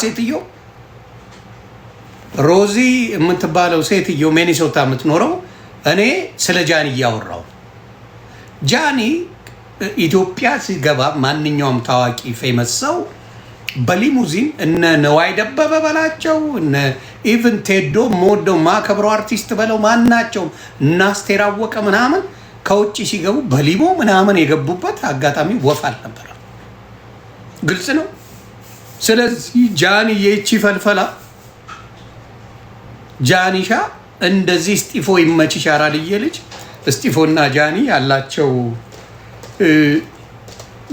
ሴትዮ ሮዚ የምትባለው ሴትዮ ሚኒሶታ የምትኖረው እኔ ስለ ጃኒ እያወራው ጃኒ ኢትዮጵያ ሲገባ ማንኛውም ታዋቂ ፌመስ ሰው በሊሙዚን እነ ነዋይ ደበበ በላቸው እነ ኢቭን ቴዶ ሞዶ ማከብረው አርቲስት በለው ማናቸው እናስቴር አወቀ ምናምን ከውጭ ሲገቡ በሊሞ ምናምን የገቡበት አጋጣሚ ወፍ አልነበረ። ግልጽ ነው። ስለዚህ ጃኒ የቺ ፈልፈላ ጃኒሻ እንደዚህ እስጢፎ ይመችሽ አራድዬ ልጅ እስጢፎና ጃኒ ያላቸው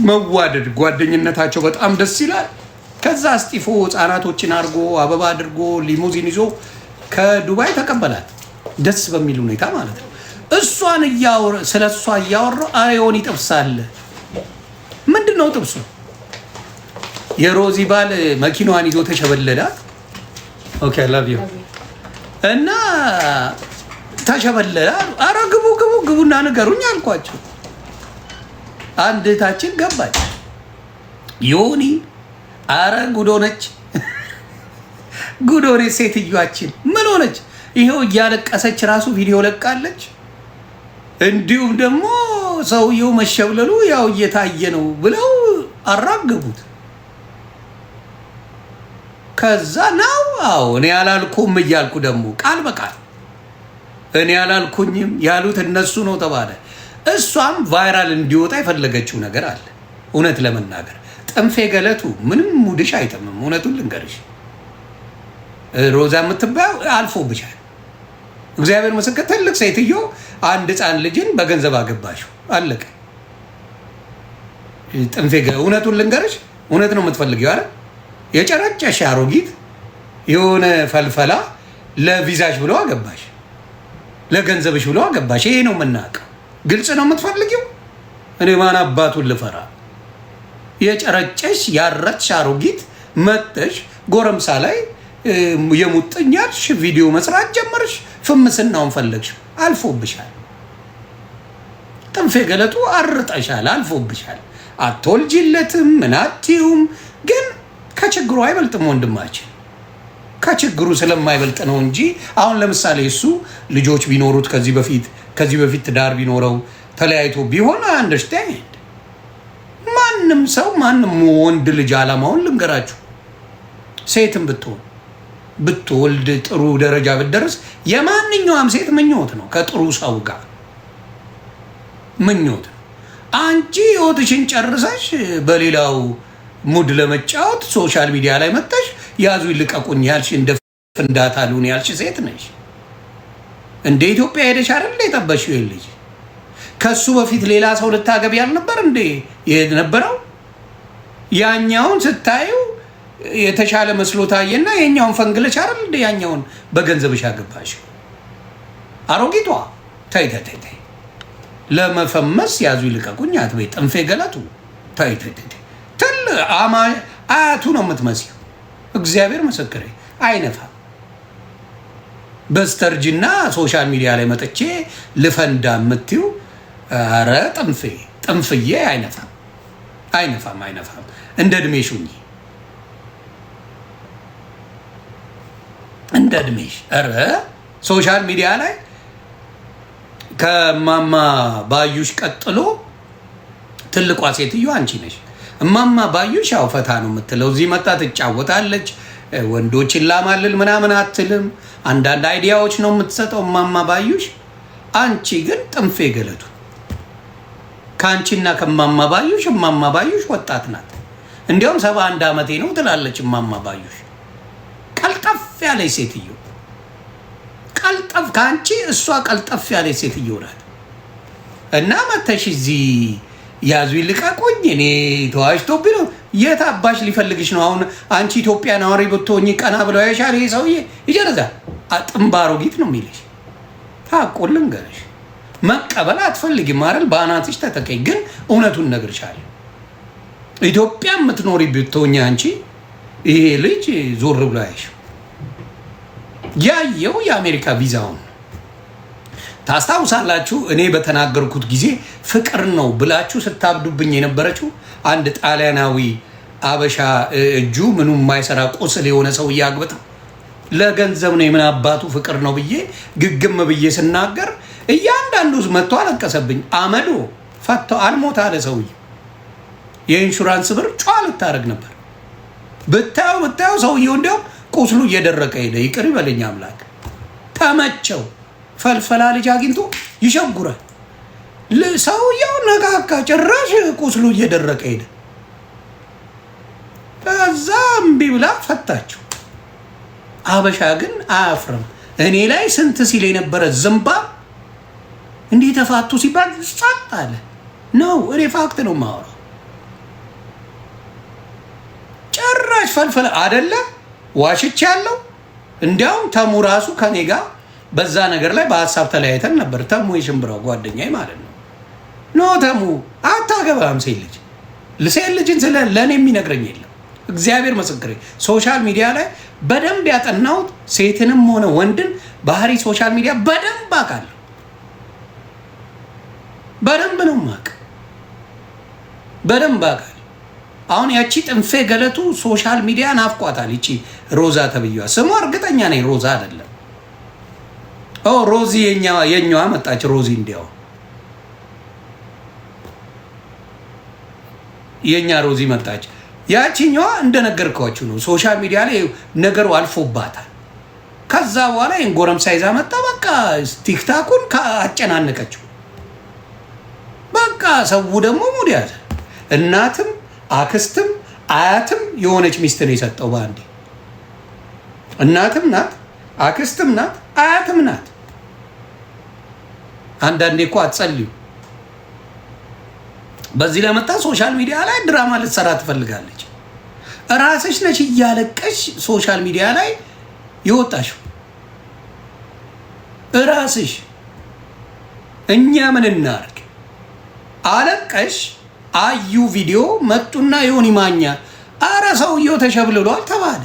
መዋደድ ጓደኝነታቸው በጣም ደስ ይላል። ከዛ እስጢፎ ህፃናቶችን አድርጎ አበባ አድርጎ ሊሙዚን ይዞ ከዱባይ ተቀበላት ደስ በሚል ሁኔታ ማለት ነው። እሷን ስለሷ እያወራሁ አዮን ይጥብሳል። ምንድነው ጥብሱ? የሮዚ ባል መኪናዋን ይዞ ተሸበለዳት። ኦኬ አይ ላቭ ዩ እና ተሸበለዳ። አረ ግቡና ንገሩኝ አልኳቸው። አንድ እህታችን ገባች ዮኒ አረ ጉድ ሆነች ጉድ ሆነች ሴትዮዋችን ምን ሆነች? ይሄው እያለቀሰች ራሱ ቪዲዮ ለቃለች። እንዲሁም ደግሞ ሰውየው መሸብለሉ ያው እየታየ ነው ብለው አራገቡት። ከዛ ነው አዎ እኔ ያላልኩም እያልኩ ደግሞ ቃል በቃል እኔ ያላልኩኝም ያሉት እነሱ ነው ተባለ። እሷም ቫይራል እንዲወጣ የፈለገችው ነገር አለ። እውነት ለመናገር ጥንፌ ገለቱ ምንም ሙድሽ አይተምም። እውነቱን ልንገርሽ ሮዛ የምትባየው አልፎብሻል። እግዚአብሔር ምስክር ትልቅ ሴትዮ አንድ ህፃን ልጅን በገንዘብ አገባሽው አለቀ። ጥንፌ እውነቱን ልንገርሽ እውነት ነው የምትፈልጊው አይደል? የጨረጨሽ አሮጊት የሆነ ፈልፈላ ለቪዛሽ ብሎ አገባሽ፣ ለገንዘብሽ ብሎ አገባሽ። ይሄ ነው የምናውቀው። ግልጽ ነው የምትፈልጊው። እኔ ማን አባቱን ልፈራ? የጨረጨሽ ያረጥሽ አሮጊት መጥተሽ ጎረምሳ ላይ የሙጥኛሽ ቪዲዮ መስራት ጀመርሽ። ፍምስናውን ፈለግሽ፣ አልፎብሻል። ጥንፌ ገለቱ አርጠሻል፣ አልፎብሻል። አትወልጂለትም ምናትዩም ግን ከችግሩ አይበልጥም ወንድማችን። ከችግሩ ስለማይበልጥ ነው እንጂ አሁን ለምሳሌ እሱ ልጆች ቢኖሩት ከዚህ በፊት ትዳር ቢኖረው ተለያይቶ ቢሆን አንደርስታንድ። ማንም ሰው ማንም ወንድ ልጅ አላማውን ልንገራችሁ፣ ሴትም ብትወልድ ጥሩ ደረጃ ብትደርስ የማንኛውም ሴት ምኞት ነው። ከጥሩ ሰው ጋር ምኞት ነው። አንቺ ህይወትሽን ጨርሰሽ በሌላው ሙድ ለመጫወት ሶሻል ሚዲያ ላይ መጥተሽ ያዙ ይልቀቁኝ ያልሽ እንደ ፍንዳታ ሉን ያልሽ ሴት ነሽ። እንደ ኢትዮጵያ ሄደሽ አይደል የጠበሽው ልጅ? ከሱ በፊት ሌላ ሰው ልታገቢ ያልነበር እንዴ የነበረው? ያኛውን ስታዩ የተሻለ መስሎ ታየና የኛውን ፈንግለሽ አይደል እንዴ ያኛውን በገንዘብሽ አገባሽ? አሮጊቷ ተይ ለመፈመስ ያዙ ይልቀቁኝ አትበይ። ጥንፌ ገለቱ ተይ አያቱ ነው የምትመስለው። እግዚአብሔር ምስክሬ አይነፋም። በስተርጅና ሶሻል ሚዲያ ላይ መጥቼ ልፈንዳ የምትዩ ኧረ ጥንፍዬ አይነፋም። እንደ እድሜሽ ሁኚ፣ እንደ እድሜሽ። ኧረ ሶሻል ሚዲያ ላይ ከማማ ባዩሽ ቀጥሎ ትልቋ ሴትዮ አንቺ ነሽ። እማማ ባዩሽ ያው ፈታ ነው የምትለው። እዚህ መጣ ትጫወታለች፣ ወንዶችን ላማልል ምናምን አትልም። አንዳንድ አይዲያዎች ነው የምትሰጠው እማማ ባዩሽ። አንቺ ግን ጥንፌ ገለቱ። ከአንቺና ከማማ ባዩሽ እማማ ባዩሽ ወጣት ናት። እንዲያውም 71 ዓመቴ ነው ትላለች እማማ ባዩሽ። ቀልጠፍ ያለች ሴትዮ፣ ከአንቺ እሷ ቀልጠፍ ያለች ሴትዮ ናት። እና መተሽ እዚህ ያዙ ይልቀቁኝ እኔ ተዋሽቶብኝ ነው። የት አባሽ ሊፈልግሽ ነው? አሁን አንቺ ኢትዮጵያ ነዋሪ ብትሆኚ ቀና ብለው ያሻል ይሄ ሰውዬ ይጀርዛል። ጥንባሮ ጊት ነው የሚልሽ። ታቆል ልንገርሽ፣ መቀበል አትፈልጊም አይደል? በአናትሽ ተተከኝ። ግን እውነቱን እነግርሻለሁ፣ ኢትዮጵያ የምትኖሪ ብትሆኚ አንቺ ይሄ ልጅ ዞር ብሎ ያይሽ ያየው የአሜሪካ ቪዛውን ታስታውሳላችሁ። እኔ በተናገርኩት ጊዜ ፍቅር ነው ብላችሁ ስታብዱብኝ የነበረችው አንድ ጣሊያናዊ አበሻ እጁ ምኑም የማይሰራ ቁስል የሆነ ሰው እያግብታ ለገንዘብ ነው የምን አባቱ ፍቅር ነው ብዬ ግግም ብዬ ስናገር እያንዳንዱ መጥቶ አለቀሰብኝ። አመዶ ፈተው አልሞት አለ ሰውዬ። የኢንሹራንስ ብር ጫ ልታደርግ ነበር። ብታየው ሰውዬው እንዲያው ቁስሉ እየደረቀ ሄደ። ይቅር ይበለኝ አምላክ። ተመቸው። ፈልፈላ ልጅ አግኝቶ ይሸጉራል። ሰውየው ነካካ፣ ጭራሽ ቁስሉ እየደረቀ ሄደ። ከዛ እምቢ ብላ ፈታቸው። አበሻ ግን አያፍርም። እኔ ላይ ስንት ሲል የነበረ ዝምባ እንዲህ ተፋቱ ሲባል ጻጥ አለ ነው። እኔ ፋክት ነው የማወራው። ጭራሽ ፈልፈላ አይደለ ዋሽች ያለው። እንዲያውም ተሙ ራሱ ከኔ ጋር በዛ ነገር ላይ በሀሳብ ተለያይተን ነበር። ተሙ የሽምብራው ጓደኛዬ ማለት ነው። ኖ ተሙ አታገባም ሴት ልጅን ስለ ለእኔ የሚነግረኝ የለም። እግዚአብሔር ምስክሬ። ሶሻል ሚዲያ ላይ በደንብ ያጠናሁት ሴትንም ሆነ ወንድን ባህሪ ሶሻል ሚዲያ በደንብ አውቃለሁ። በደንብ ነው የማውቅ፣ በደንብ አውቃለሁ። አሁን ያቺ ጥንፌ ገለቱ ሶሻል ሚዲያ ናፍቋታል። ይቺ ሮዛ ተብዬዋ ስሟ እርግጠኛ ነኝ ሮዛ አይደለም። ሮዚ የኛዋ መጣች። ሮዚ እንዲያው የኛ ሮዚ መጣች። ያቺኛዋ እንደነገርኳችሁ ነው። ሶሻል ሚዲያ ላይ ነገሩ አልፎባታል። ከዛ በኋላ ይሄን ጎረምሳ ይዛ መጣ። በቃ ቲክታኩን አጨናነቀችው። በቃ ሰው ደግሞ ሙድ ያዘ። እናትም አክስትም አያትም የሆነች ሚስት ነው የሰጠው በአንዴ። እናትም ናት፣ አክስትም ናት፣ አያትም ናት። አንዳንዴ እኮ አትጸልዩ። በዚህ ለመጣ ሶሻል ሚዲያ ላይ ድራማ ልትሰራ ትፈልጋለች። ራስሽ ነች እያለቀሽ ሶሻል ሚዲያ ላይ ይወጣሽው ራስሽ። እኛ ምን እናርግ? አለቀሽ። አዩ ቪዲዮ መጡና ዮኒ ማኛ አረ ሰውየው ተሸብልሏል ተባለ።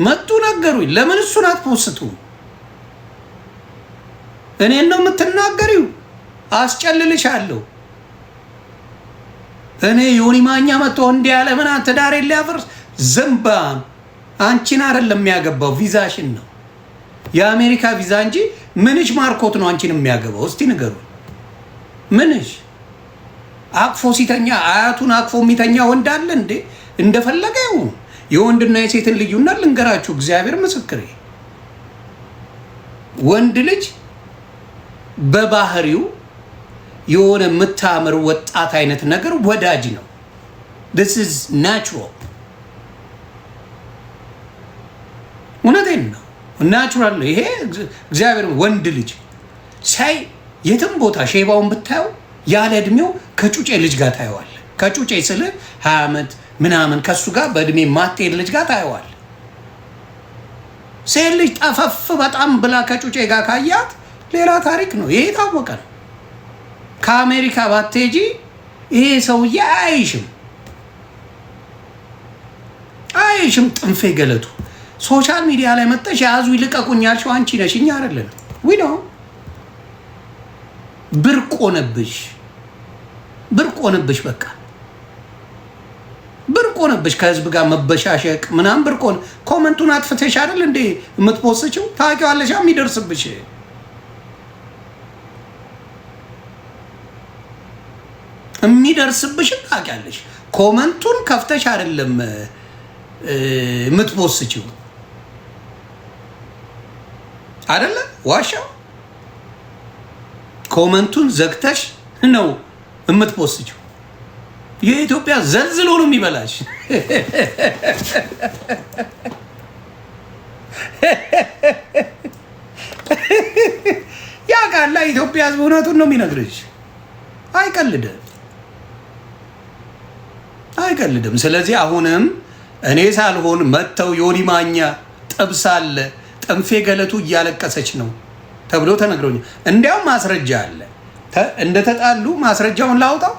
መጡ ነገሩኝ። ለምን እሱን አትፖስቱ? እኔን ነው የምትናገሪው? አስጨልልሻለሁ። እኔ ዮኒ ማኛ መጥቶ እንዲህ ያለ ምን አንተ ዳር ሊያፈርስ ዝምባም አንቺን አይደለም የሚያገባው፣ ቪዛሽን ነው የአሜሪካ ቪዛ እንጂ ምንሽ ማርኮት ነው አንቺን የሚያገባው? እስቲ ንገሩ። ምንሽ አቅፎ ሲተኛ አያቱን አቅፎ የሚተኛ ወንድ አለ እንዴ? እንደፈለገ ይሁን። የወንድና የሴትን ልዩነት ልንገራችሁ፣ እግዚአብሔር ምስክሬ። ወንድ ልጅ በባህሪው የሆነ የምታምር ወጣት አይነት ነገር ወዳጅ ነው። this is natural። እውነቴን ነው፣ ናቹራል ነው ይሄ። እግዚአብሔር ወንድ ልጅ ሳይ የትም ቦታ ሼባውን ብታየው ያለ እድሜው ከጩጬ ልጅ ጋር ታየዋል። ከጩጬ ስለ 20 ዓመት ምናምን ከሱ ጋር በእድሜ ማትሄድ ልጅ ጋር ታየዋል። ሴት ልጅ ጠፈፍ በጣም ብላ ከጩጬ ጋር ካያት ሌላ ታሪክ ነው። ይሄ ታወቀ ነው። ከአሜሪካ ባትሄጂ ይሄ ሰውዬ አይሽም ጥንፌ ገለቱ። ሶሻል ሚዲያ ላይ መጥተሽ ያዙ ይልቀቁኝ ያልሽው አንቺ ነሽ፣ እኛ አይደለም። ዊ ነው ብርቅ ሆነብሽ። በቃ ብርቅ ሆነብሽ። ከህዝብ ጋር መበሻሸቅ ምናምን ብርቅ ሆነ። ኮመንቱን አጥፍተሽ አይደል እንዴ የምትፖስችው? ታውቂዋለሽ የሚደርስብሽ። የሚደርስብሽን ታውቂያለሽ። ኮመንቱን ከፍተሽ አይደለም የምትፖስችው አይደለ? ዋሻው ኮመንቱን ዘግተሽ ነው የምትፖስችው። የኢትዮጵያ ዘልዝሎ ነው የሚበላሽ። ያ ቃላ ኢትዮጵያ ህዝብ እውነቱን ነው የሚነግርሽ። አይቀልድም። ስለዚህ አሁንም እኔ ሳልሆን መጥተው ዮኒ ማኛ ጥብስ አለ ጥንፌ ገለቱ እያለቀሰች ነው ተብሎ ተነግሮኛል። እንዲያውም ማስረጃ አለ። እንደተጣሉ ማስረጃውን ላውጣው።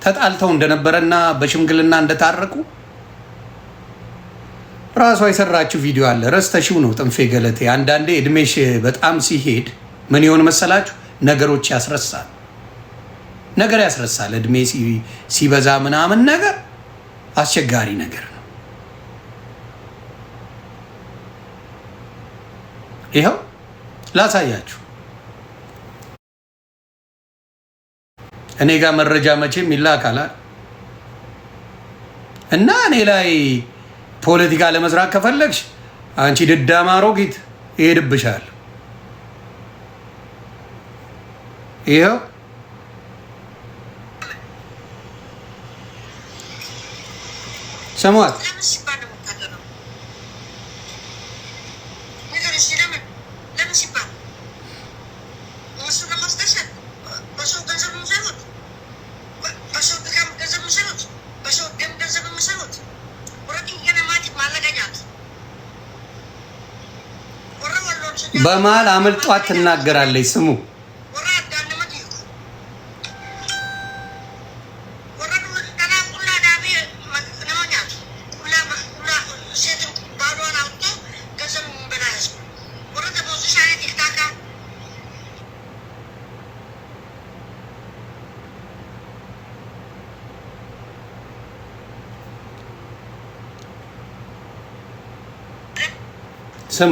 ተጣልተው እንደነበረና በሽምግልና እንደታረቁ ራሷ የሰራችው ቪዲዮ አለ። ረስተሽው ነው ጥንፌ ገለቴ። አንዳንዴ እድሜሽ በጣም ሲሄድ ምን ይሆን መሰላችሁ? ነገሮች ያስረሳል። እድሜ ሲበዛ ምናምን ነገር አስቸጋሪ ነገር ነው። ይኸው ላሳያችሁ። እኔ ጋር መረጃ መቼም ይላካል እና እኔ ላይ ፖለቲካ ለመስራት ከፈለግሽ አንቺ ድዳማ አሮጊት ይሄድብሻል። ይኸው ሰማት በመሀል አመልጧት ትናገራለች። ስሙ ስሙ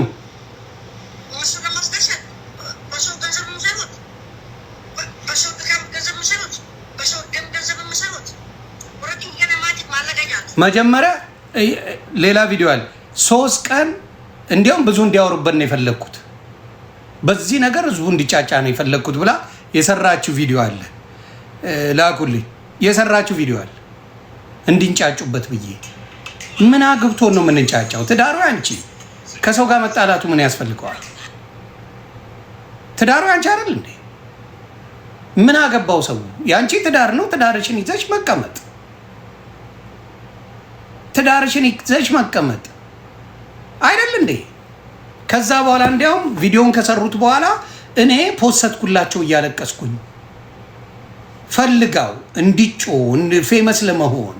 መጀመሪያ ሌላ ቪዲዮ አለ 3 ቀን እንዲያውም ብዙ እንዲያወሩበት ነው የፈለኩት። በዚህ ነገር ህዝቡ እንዲጫጫ ነው የፈለኩት ብላ የሰራችው ቪዲዮ አለ። ላኩልኝ። የሰራችው ቪዲዮ አለ እንዲንጫጩበት ብዬ። ምን አግብቶ ነው የምንጫጫው? ትዳሩ አንቺ ከሰው ጋር መጣላቱ ምን ያስፈልገዋል? ትዳሩ አንቺ አይደል እንዴ? ምን አገባው ሰው? ያንቺ ትዳር ነው። ትዳርሽን ይዘሽ መቀመጥ ትዳርሽን ይዘሽ መቀመጥ አይደል እንዴ? ከዛ በኋላ እንዲያውም ቪዲዮን ከሰሩት በኋላ እኔ ፖስትኩላቸው እያለቀስኩኝ ፈልጋው እንዲጮ ፌመስ ለመሆን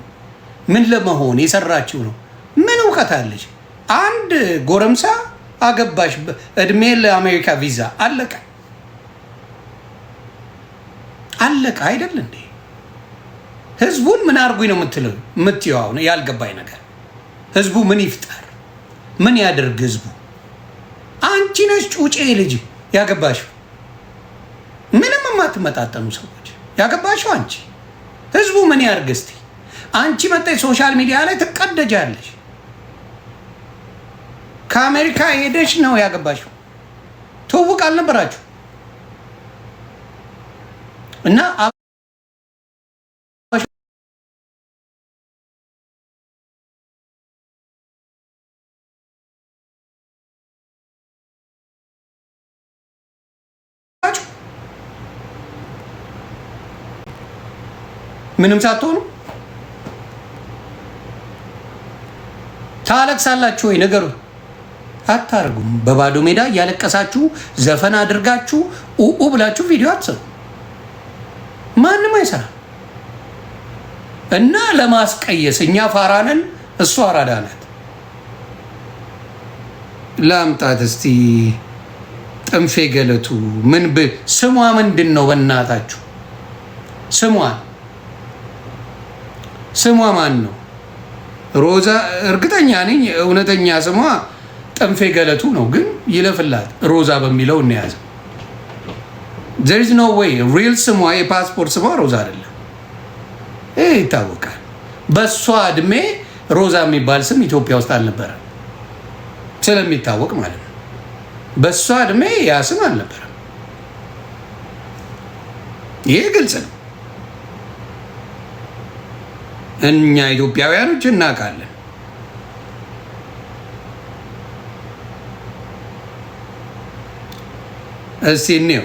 ምን ለመሆን የሰራችው ነው። ምን እውቀት አለሽ? አንድ ጎረምሳ አገባሽ፣ እድሜ ለአሜሪካ ቪዛ አለቀ አይደል እንዴ? ህዝቡን ምን አርጉኝ ነው የምትይው? አሁን ያልገባኝ ነገር ህዝቡ ምን ይፍጠር? ምን ያደርግ ህዝቡ? አንቺ ነሽ ጩጬ ልጅ ያገባሽው። ምንም የማትመጣጠኑ ሰዎች ያገባሽው አንቺ። ህዝቡ ምን ያርግ እስቲ? አንቺ መጣይ ሶሻል ሚዲያ ላይ ትቀደጃለሽ። ከአሜሪካ ሄደሽ ነው ያገባሽው። ትውውቅ አልነበራችሁ እና ምንም ሳትሆኑ ታለቅሳላችሁ ወይ? ነገሩ አታርጉም። በባዶ ሜዳ እያለቀሳችሁ ዘፈን አድርጋችሁ ኡኡ ብላችሁ ቪዲዮ አትሰሩ። ማንም አይሰራ እና ለማስቀየስ እኛ ፋራነን፣ እሱ አራዳ ናት። ላምጣት እስቲ ጥንፌ ገለቱ ምን ስሟ ምንድን ነው? በእናታችሁ ስሟ ማን ነው? ሮዛ እርግጠኛ ነኝ እውነተኛ ስሟ ጥንፌ ገለቱ ነው፣ ግን ይለፍላት ሮዛ በሚለው እንያዘው። there is no way real ስሟ የፓስፖርት ስሟ ሮዛ አይደለም። ይሄ ይታወቃል። በሷ እድሜ ሮዛ የሚባል ስም ኢትዮጵያ ውስጥ አልነበረም፣ ስለሚታወቅ ማለት ነው። በሷ እድሜ ያ ስም አልነበረም። ይሄ ግልጽ ነው። እኛ ኢትዮጵያውያኖች እናውቃለን። እስቲ እንየው።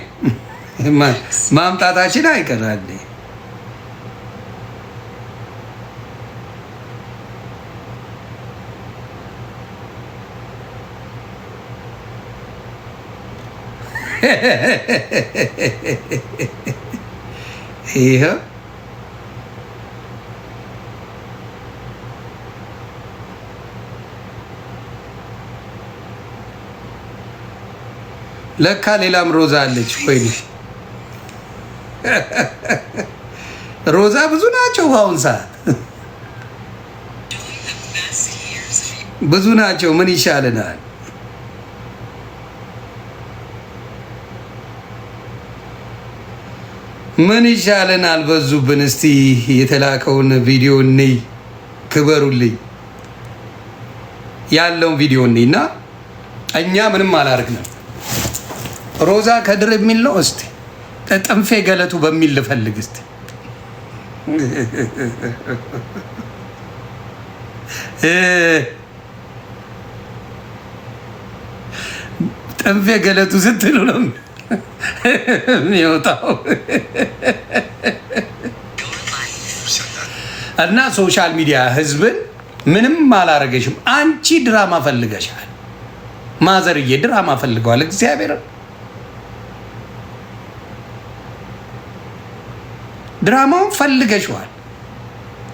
ማምጣታችን አይቀራል። ይሄ ለካ ሌላም ሮዛ አለች። ወይ ሮዛ ብዙ ናቸው በአሁን ሰዓት። ብዙ ናቸው። ምን ይሻለናል? ምን ይሻለናል? በዙብን። እስቲ የተላከውን ቪዲዮ እንይ። ክበሩልኝ። ያለውን ቪዲዮ እንይና እኛ ምንም አላደርግንም። ሮዛ ከድር የሚል ነው። እስቲ ጥንፌ ገለቱ በሚል ልፈልግ እስቲ ጥንፌ ገለቱ ስትሉ ነው የሚወጣው። እና ሶሻል ሚዲያ ህዝብን ምንም አላረገሽም። አንቺ ድራማ ፈልገሻል። ማዘርዬ ድራማ ፈልገዋል። እግዚአብሔር ድራማውን ፈልገሽዋል።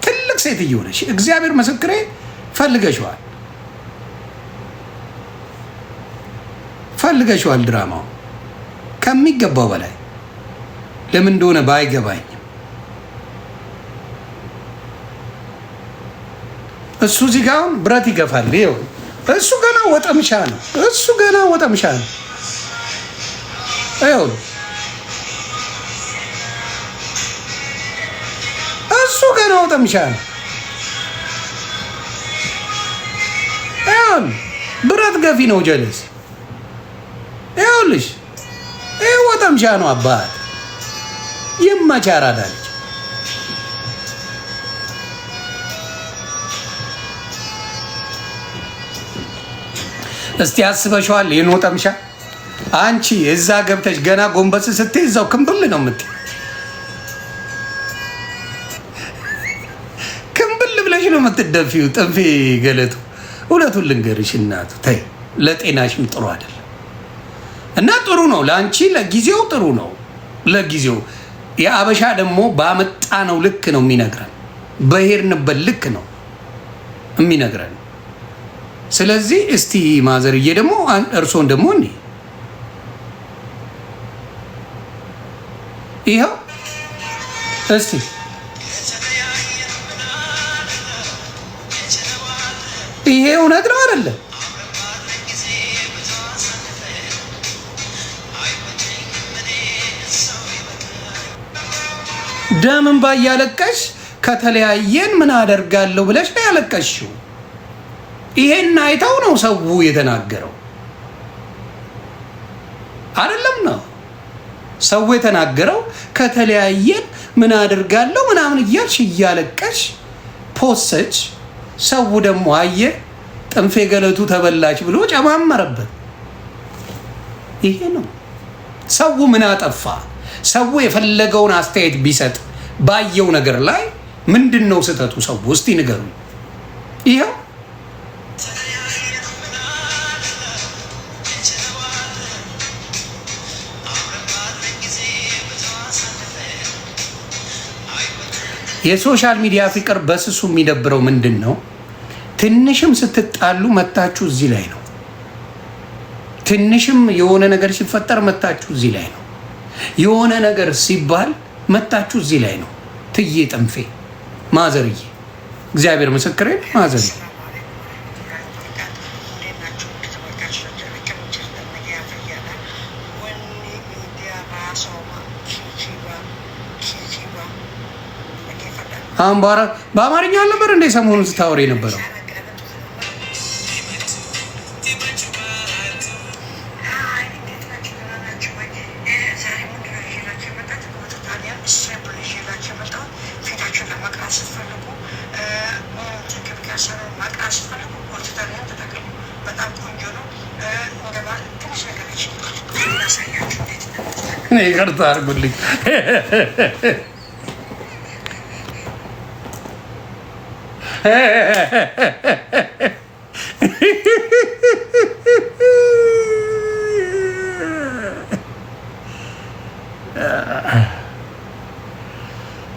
ትልቅ ሴትዮ ነሽ። እግዚአብሔር ምስክሬ ፈልገሽዋል። ፈልገሽዋል ድራማው ከሚገባው በላይ ለምን እንደሆነ ባይገባኝም እሱ እዚህ ጋር አሁን ብረት ይገፋል። ይኸው እሱ ገና ወጠምሻ ነው። እሱ ገና ወጠምሻ ነው። ይኸው እሱ ገና ወጠምሻ ነው። ይኸው ብረት ገፊ ነው። ጀለስ ይኸውልሽ፣ ይህ ወጠምሻ ነው። አባት የማቻራዳለች እስቲ አስበሽዋል? ይህን ወጠምሻ አንቺ እዛ ገብተሽ ገና ጎንበስ ስትይ እዛው ክምብል ነው የምትይ። ክምብል ብለሽ ነው የምትደፊው። ጥንፌ ገለቱ እውነቱን ልንገርሽ እናቱ ተይ፣ ለጤናሽም ጥሩ አይደለም። እና ጥሩ ነው ለአንቺ ለጊዜው ጥሩ ነው ለጊዜው። የአበሻ ደግሞ ባመጣ ነው ልክ ነው የሚነግረን፣ በሄድንበት ልክ ነው የሚነግረን። ስለዚህ እስቲ ማዘርዬ ደግሞ እርሶን ደግሞ እኔ ይኸው እስቲ ይሄ እውነት ነው አይደለም? ደምን ባያለቀሽ ከተለያየን ምን አደርጋለሁ ብለሽ ነው ያለቀሽው። ይሄን አይተው ነው ሰው የተናገረው አይደለም ነው ሰው የተናገረው። ከተለያየን ምን አደርጋለሁ ምናምን እያልሽ እያለቀሽ ፖሰች። ሰው ደግሞ አየ ጥንፌ ገለቱ ተበላች ብሎ ጨማመረበት። ይሄ ነው ሰው ምን አጠፋ? ሰው የፈለገውን አስተያየት ቢሰጥ ባየው ነገር ላይ ምንድነው ስህተቱ? ሰው እስቲ ንገሩ። ይሄው የሶሻል ሚዲያ ፍቅር በስሱ የሚደብረው ምንድን ነው? ትንሽም ስትጣሉ መታችሁ እዚህ ላይ ነው። ትንሽም የሆነ ነገር ሲፈጠር መታችሁ እዚህ ላይ ነው። የሆነ ነገር ሲባል መታችሁ እዚህ ላይ ነው። ትዬ ጥንፌ ማዘርዬ፣ እግዚአብሔር ምስክሬ ማዘርዬ አሁን በአማርኛ አልነበር እንደ ሰሞኑን ስታወሪ የነበረው? ይቅርታ አድርጉልኝ።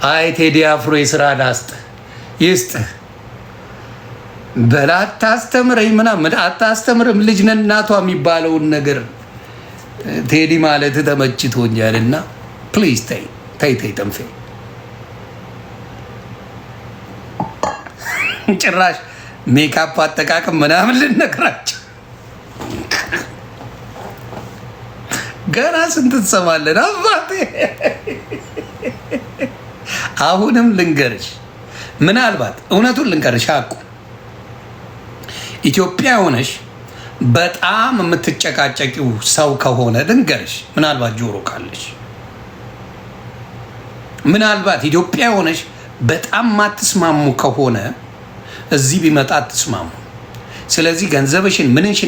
አይ ቴዲ አፍሮ የስራ ላስጥ ይስጥ በላ አታስተምረኝ ምናምን አታስተምርም። ልጅ ነን እናቷ የሚባለውን ነገር ቴዲ ማለት ተመችቶኛልና ፕሊዝ ተይ ተይ ተይ ጥንፌ ጭራሽ ሜካፕ አጠቃቀም ምናምን ልነግራቸው ገና ስንት ትሰማለን አባቴ። አሁንም ልንገርሽ፣ ምናልባት እውነቱን ልንገርሽ፣ አቁ ኢትዮጵያ ሆነሽ በጣም የምትጨቃጨቂው ሰው ከሆነ ልንገርሽ፣ ምናልባት ጆሮ ካለሽ፣ ምናልባት ኢትዮጵያ ሆነሽ በጣም ማትስማሙ ከሆነ እዚህ ቢመጣ አትስማሙ። ስለዚህ ገንዘብሽን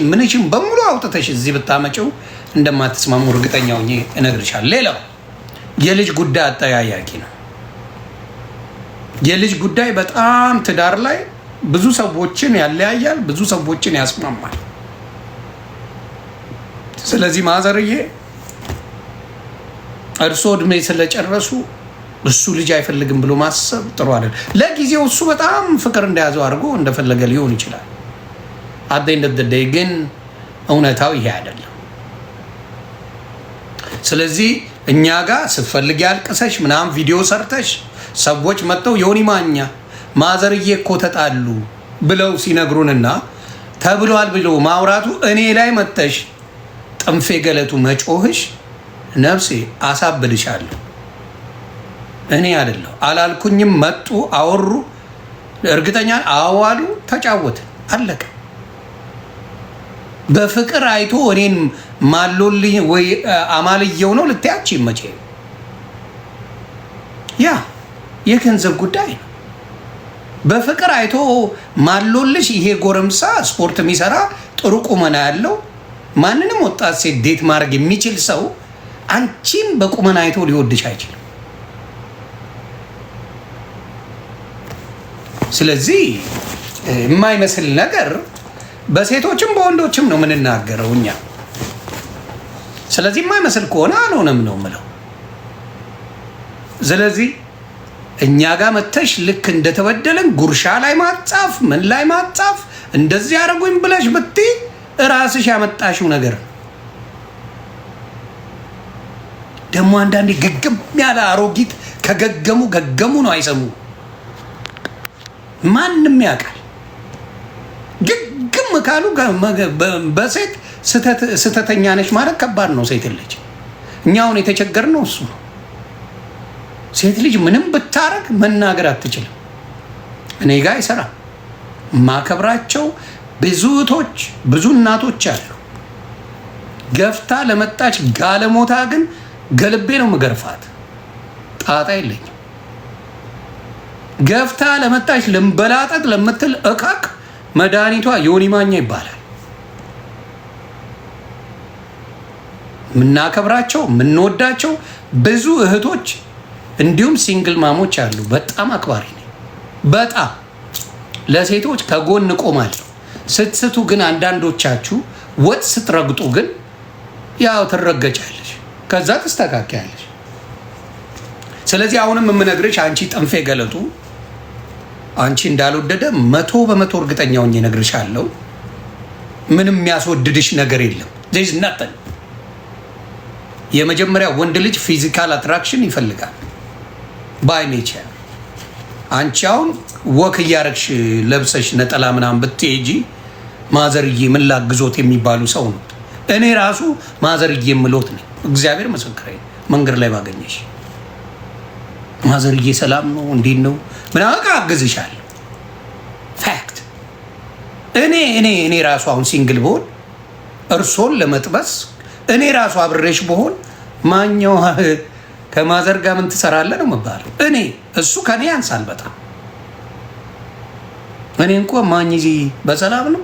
ምንሽን በሙሉ አውጥተሽ እዚህ ብታመጪው እንደማትስማሙ እርግጠኛ ሆኜ እነግርሻለሁ። ሌላው የልጅ ጉዳይ አጠያያቂ ነው። የልጅ ጉዳይ በጣም ትዳር ላይ ብዙ ሰዎችን ያለያያል፣ ብዙ ሰዎችን ያስማማል። ስለዚህ ማዘርዬ እርሶ እድሜ ስለጨረሱ እሱ ልጅ አይፈልግም ብሎ ማሰብ ጥሩ አይደል። ለጊዜው እሱ በጣም ፍቅር እንደያዘው አድርጎ እንደፈለገ ሊሆን ይችላል። አደይ ግን እውነታው ይሄ አይደለም። ስለዚህ እኛ ጋር ስትፈልጊ ያልቅሰሽ ምናምን ቪዲዮ ሰርተሽ ሰዎች መጥተው ዮኒ ማኛ ማዘርዬ እኮ ተጣሉ ብለው ሲነግሩንና ተብሏል ብሎ ማውራቱ እኔ ላይ መጥተሽ ጥንፌ ገለቱ መጮህሽ ነፍሴ አሳብልሻለሁ። እኔ አይደለሁ አላልኩኝም። መጡ አወሩ፣ እርግጠኛ አዋሉ፣ ተጫወትን፣ አለቀ። በፍቅር አይቶ እኔን ማሎልኝ ወይ አማልየው ነው ልትያች መቼ ያ የገንዘብ ጉዳይ ነው። በፍቅር አይቶ ማሎልሽ ይሄ ጎረምሳ ስፖርት የሚሰራ ጥሩ ቁመና ያለው ማንንም ወጣት ሴት ዴት ማድረግ የሚችል ሰው አንቺን በቁመና አይቶ ሊወድሽ አይችልም። ስለዚህ የማይመስል ነገር በሴቶችም በወንዶችም ነው የምንናገረው እኛ። ስለዚህ የማይመስል ከሆነ አልሆነም ነው የምለው። ስለዚህ እኛ ጋር መተሽ ልክ እንደተበደለን ጉርሻ ላይ ማጻፍ ምን ላይ ማጻፍ እንደዚህ ያደረጉኝ ብለሽ ብትይ እራስሽ ያመጣሽው ነገር ነው። ደግሞ አንዳንዴ ገገም ያለ አሮጊት ገገሙ ነው አይሰሙ። ማንም ያውቃል። ግግም ካሉ በሴት ስተተኛ ነች ማለት ከባድ ነው። ሴት ልጅ እኛውን የተቸገርነው እሱ ነው። ሴት ልጅ ምንም ብታረግ መናገር አትችልም። እኔ ጋር አይሰራም። ማከብራቸው ብዙ እህቶች ብዙ እናቶች አሉ። ገፍታ ለመጣች ጋለሞታ ግን ገልቤ ነው ምገርፋት። ጣጣ የለኝም። ገፍታ ለመጣች ልንበላጠጥ ለምትል እካክ መድኃኒቷ ዮኒ ማኛ ይባላል። የምናከብራቸው የምንወዳቸው ብዙ እህቶች እንዲሁም ሲንግል ማሞች አሉ። በጣም አክባሪ ነኝ። በጣም ለሴቶች ከጎን ቆማለሁ። ስትስቱ ግን አንዳንዶቻችሁ ወጥ ስትረግጡ ግን ያው ትረገጫለሽ፣ ከዛ ትስተካከያለሽ። ስለዚህ አሁንም የምነግርሽ አንቺ ጥንፌ ገለቱ አንቺ እንዳልወደደ 100% እርግጠኛ ሆኜ እነግርሻለሁ። ምንም የሚያስወድድሽ ነገር የለም። ዜዝ ናጠን የመጀመሪያ ወንድ ልጅ ፊዚካል አትራክሽን ይፈልጋል ባይ ኔቸር። አንቺ አሁን ወክ እያረግሽ ለብሰሽ ነጠላ ምናምን ብትሄጂ ማዘርዬ ምን ላግዞት የሚባሉ ሰው ነው። እኔ ራሱ ማዘርዬ የምሎት ነኝ። እግዚአብሔር ምስክሬ። መንገድ ላይ ባገኘሽ ማዘርዬ ሰላም ነው እንዴት ነው ምናምን አግዝሻለሁ። ፋክት። እኔ ራሱ አሁን ሲንግል ብሆን እርሶን ለመጥበስ እኔ ራሱ አብሬሽ ብሆን ማኛው ከማዘር ጋር ምን ትሰራለህ ነው የምባለው። እሱ ከኔ ያንሳል በጣም። እኔ እንኳን ማኝዚ በሰላም ነው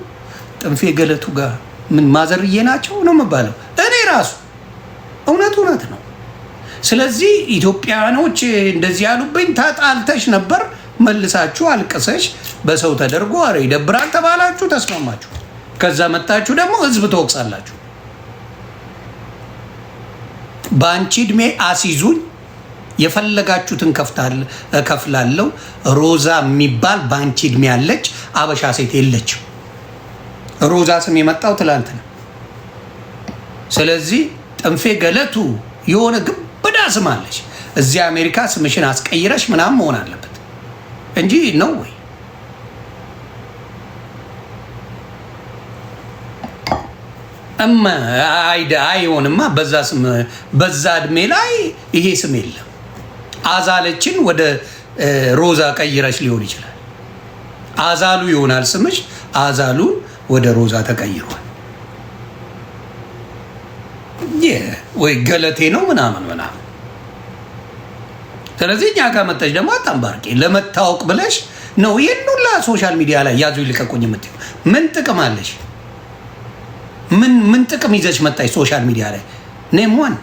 ጥንፌ ገለቱ ጋር ምን ማዘርዬ ናቸው ነው የምባለው እኔ ራሱ። እውነት ነው። ስለዚህ ኢትዮጵያኖች እንደዚህ ያሉብኝ ተጣልተሽ ነበር መልሳችሁ አልቅሰሽ በሰው ተደርጎ አረ ይደብራል ተባላችሁ፣ ተስማማችሁ። ከዛ መጣችሁ ደግሞ ህዝብ ተወቅሳላችሁ። በአንቺ እድሜ አሲዙኝ የፈለጋችሁትን እከፍላለሁ። ሮዛ የሚባል በአንቺ እድሜ ያለች አበሻ ሴት የለችም። ሮዛ ስም የመጣው ትላንት ነው። ስለዚህ ጥንፌ ገለቱ የሆነ ግብዳ ስም አለች። እዚህ አሜሪካ ስምሽን አስቀይረሽ ምናምን መሆን አለበት እንጂ ነው ወይ እማ አይሆንማ። በዛ ስም በዛ እድሜ ላይ ይሄ ስም የለም። አዛለችን ወደ ሮዛ ቀይረች ሊሆን ይችላል። አዛሉ ይሆናል ስምሽ። አዛሉን ወደ ሮዛ ተቀይሯል። ወይ ገለቴ ነው ምናምን ምናምን። ስለዚህ እኛ ጋር መጣች ደግሞ አታምባርቄ ለመታወቅ ብለሽ ነው ይህን ሁላ ሶሻል ሚዲያ ላይ ያዙ ይልቀቁኝ የምትይው። ምን ጥቅም አለሽ? ምን ጥቅም ይዘሽ መጣሽ ሶሻል ሚዲያ ላይ? ኔሟን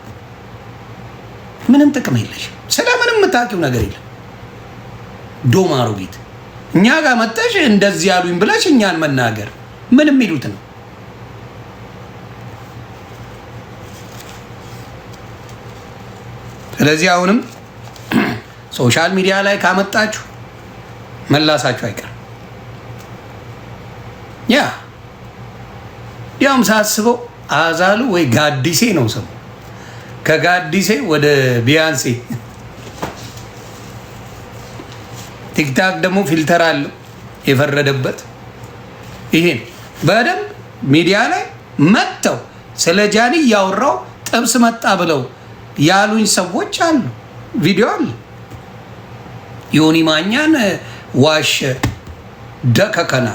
ምንም ጥቅም የለሽ። ስለምንም የምታውቂው ነገር የለም። ዶማሮ ጌት እኛ ጋር መጣሽ እንደዚህ ያሉኝ ብለሽ እኛን መናገር ምን የሚሉት ነው? ስለዚህ አሁንም ሶሻል ሚዲያ ላይ ካመጣችሁ መላሳችሁ አይቀርም። ያውም ሳስበው አዛሉ ወይ ጋዲሴ ነው ስሙ። ከጋዲሴ ወደ ቢያንሴ። ቲክታክ ደግሞ ፊልተር አለው የፈረደበት። ይሄን በደንብ ሚዲያ ላይ መጥተው ስለ ጃኒ እያወራው ጥብስ መጣ ብለው ያሉኝ ሰዎች አሉ። ቪዲዮ አለ። ዮኒ ማኛን ዋሸ ደከከና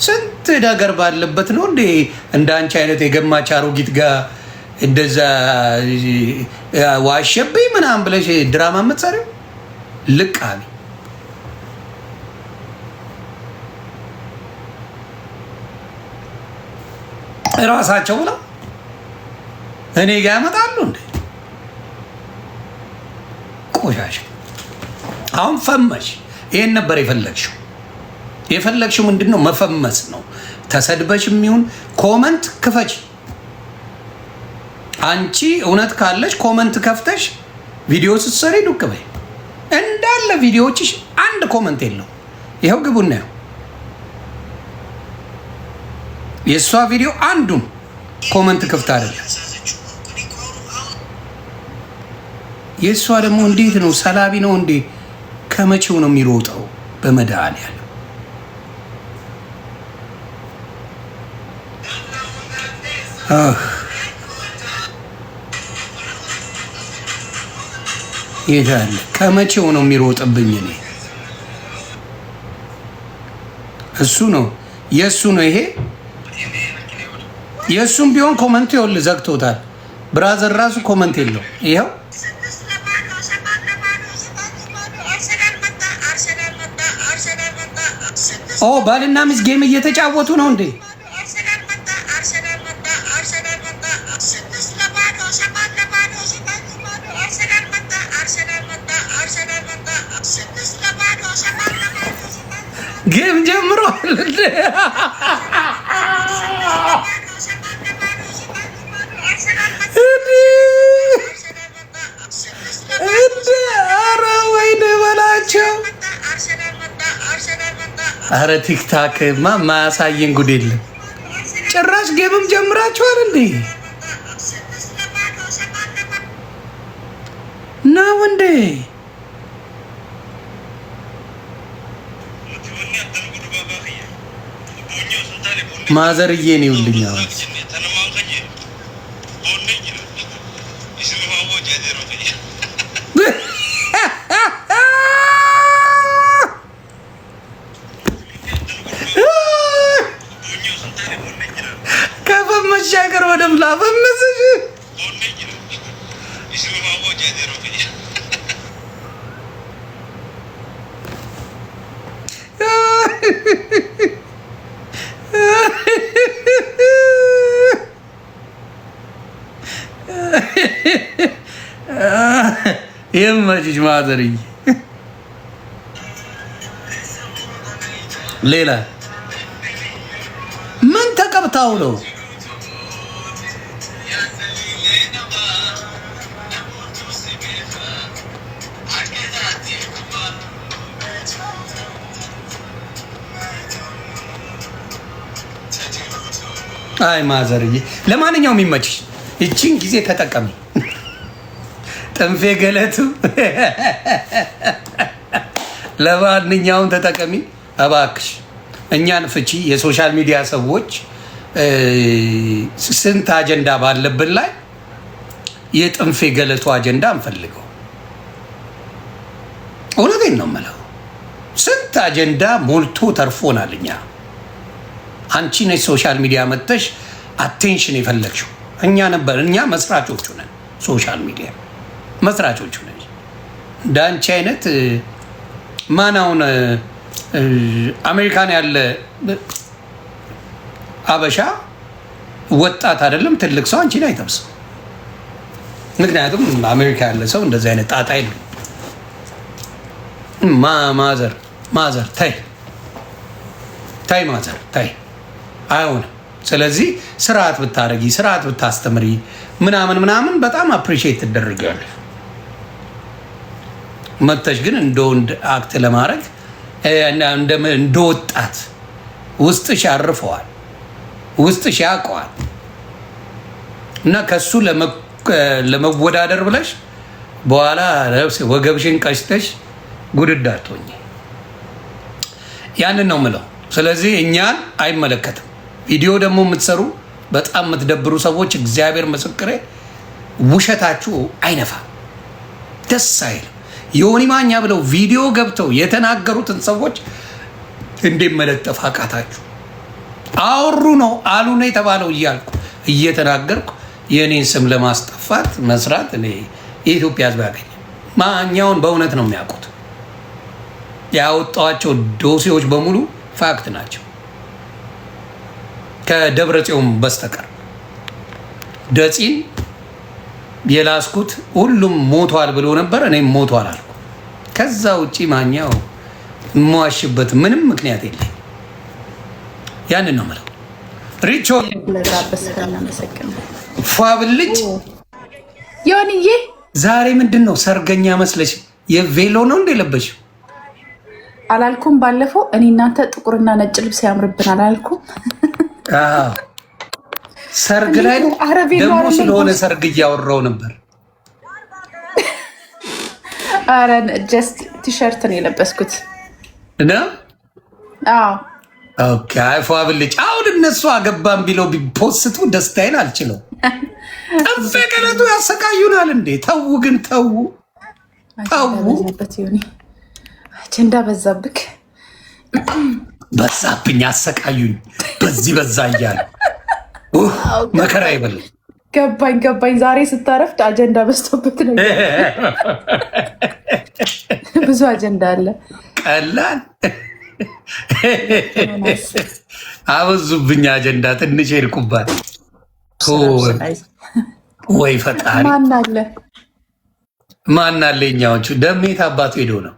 ስንት ነገር ባለበት ነው እንዴ እንደ አንቺ አይነት የገማች አሮጊት ጋር እንደዛ ዋሸብኝ ምናምን ብለሽ ድራማ የምትሰሪው? ልቃሚ እራሳቸው ብለው እኔ ጋር ያመጣሉ እንዴ ቆሻሻ። አሁን ፈመሽ። ይሄን ነበር የፈለግሽው። የፈለግሽው ምንድን ነው? መፈመስ ነው። ተሰድበሽ የሚሆን ኮመንት ክፈች። አንቺ እውነት ካለሽ ኮመንት ከፍተሽ ቪዲዮ ስትሰሪ ዱቅ በይ። እንዳለ ቪዲዮዎችሽ አንድ ኮመንት የለው። ይኸው ግቡና ያው የእሷ ቪዲዮ አንዱም ኮመንት ክፍት አይደለም። የእሷ ደግሞ እንዴት ነው? ሰላቢ ነው እንዴ? ከመቼው ነው የሚሮጠው? በመድኃኒዓለም ይሄዳል። ከመቼው ነው የሚሮጥብኝ? እኔ እሱ ነው የእሱ ነው ይሄ የእሱም ቢሆን ኮመንት ይኸውልህ ዘግቶታል። ብራዘር ራሱ ኮመንት የለው። ይኸው ኦ ባልና ሚስት ጌም እየተጫወቱ ነው እንዴ? ጌም ጀምሯል እንዴ? ወይኔ በላቸው። አረ ቲክታክ ማያሳየን ጉድ የለም። ጭራሽ ጌምም ጀምራችኋል እንዴ? ነው እንዴ? ማዘርዬ ነው ይልኛ ከፈመሻገር ወደም ላፈመስሽ የማጅጅ ማዘርዬ ሌላ ምን ተቀብታው ነው? አይ ማዘርዬ፣ ለማንኛውም ይመችሽ። እቺን ጊዜ ተጠቀሚ። ጥንፌ ገለቱ ለማንኛውም ተጠቀሚ እባክሽ። እኛን ፍቺ። የሶሻል ሚዲያ ሰዎች ስንት አጀንዳ ባለብን ላይ የጥንፌ ገለቱ አጀንዳ እንፈልገው። እውነቴን ነው የምለው። ስንት አጀንዳ ሞልቶ ተርፎናል። እኛ አንቺ ነች ሶሻል ሚዲያ መጥተሽ አቴንሽን የፈለግሽው። እኛ መስራቾቹ ነን። ሶሻል ሚዲያ መስራቾቹ ነን። እንዳንቺ አይነት ማናውን አሜሪካን ያለ አበሻ ወጣት አይደለም ትልቅ ሰው አንቺን አይጠብስም። ምክንያቱም አሜሪካ ያለ ሰው እንደዚህ አይነት ጣጣ የለም። ማዘር ታይ ማዘር ታይ አይሆንም። ስለዚህ ስርዓት ብታረጊ ስርዓት ብታስተምሪ ምናምን በጣም አፕሪሺየት ትደረጊያለሽ። መጥተሽ ግን እንደ ወንድ አክት ለማድረግ እንደ ወጣት ውስጥሽ ያርፈዋል፣ ውስጥሽ ያውቀዋል እና ከሱ ለመወዳደር ብለሽ በኋላ ወገብሽን ቀጭተሽ ጉድዳ አትሆኚ። ያንን ነው ምለው። ስለዚህ እኛን አይመለከትም። ቪዲዮ ደግሞ የምትሰሩ በጣም የምትደብሩ ሰዎች እግዚአብሔር ምስክሬ ውሸታችሁ አይነፋም፣ ደስ አይልም። ዮኒ ማኛ ብለው ቪዲዮ ገብተው የተናገሩትን ሰዎች እንዴት መለጠፍ አቃታችሁ? አወሩ ነው አሉ ነው የተባለው እያልኩ እየተናገርኩ የእኔን ስም ለማስጠፋት መስራት እኔ የኢትዮጵያ ሕዝብ ያገኘ ማኛውን በእውነት ነው የሚያውቁት። ያወጣኋቸው ዶሴዎች በሙሉ ፋክት ናቸው ከደብረ ጽዮን በስተቀር። ደፂን የላስኩት ሁሉም ሞቷል ብሎ ነበር፣ እኔም ሞቷል አልኩ። ከዛ ውጪ ማኛው የምዋሽበት ምንም ምክንያት የለኝ። ያንን ነው የምለው። ሪቾ ፏብልጭ ዮኒዬ ዛሬ ምንድን ነው ሰርገኛ መስለሽ? የቬሎ ነው እንደ ለበሽ አላልኩም? ባለፈው እኔ እናንተ ጥቁርና ነጭ ልብስ ያምርብን አላልኩም? ሰርግ ላይ ደግሞ ስለሆነ ሰርግ እያወራው ነበር። አረ ጀስት ቲሸርት ነው የለበስኩት እና ኦኬ ፏብልጭ። አሁን እነሱ አገባን ቢለው ቢፖስቱ ደስታዬን አልችለው። ጠፌ ቀለቱ ያሰቃዩናል እንዴ! ተው ግን ተው። አጀንዳ በዛብክ በዛብኝ፣ አሰቃዩኝ፣ በዚህ በዛ እያለ መከራ ይበል። ገባኝ። ዛሬ ስታረፍድ አጀንዳ በዝቶበት ነው። ብዙ አጀንዳ አለ። ቀላል አበዙብኝ አጀንዳ። ትንሽ ሄድኩባት። ወይ ፈጣሪ ማን አለ? እኛዎቹ ደሜት አባቱ ሄዶ ነው።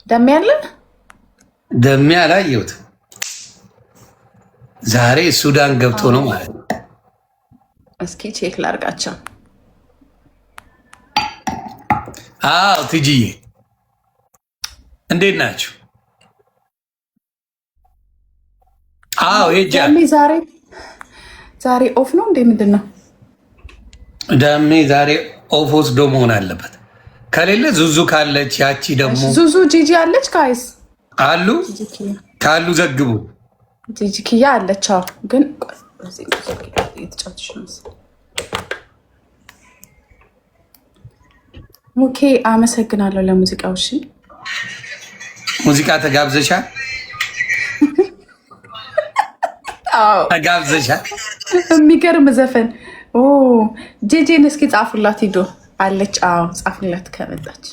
ደሜ አለ። ደሜ አላየሁት። ዛሬ ሱዳን ገብቶ ነው ማለት ነው። እስኪ ቼክ ላርጋቸው። ትጂዬ እንዴት ናችሁ? ዛሬ ኦፍ ነው እንዴ? ምንድን ነው ደሜ ዛሬ ኦፍ ወስዶ መሆን አለበት። ከሌለ ዙዙ ካለች ያቺ ደግሞ ዙዙ ጂጂ አለች። ካይስ አሉ ካሉ ዘግቡ። ጂጂ ኪያ አለች። ግን ሙኬ አመሰግናለሁ ለሙዚቃው። እሺ ሙዚቃ ተጋብዘሻል? ተጋብዘሻል? የሚገርም ዘፈን ጄጄን እስኪ ጻፉላት ሂዶ አለች። ጻፉላት ከመጣች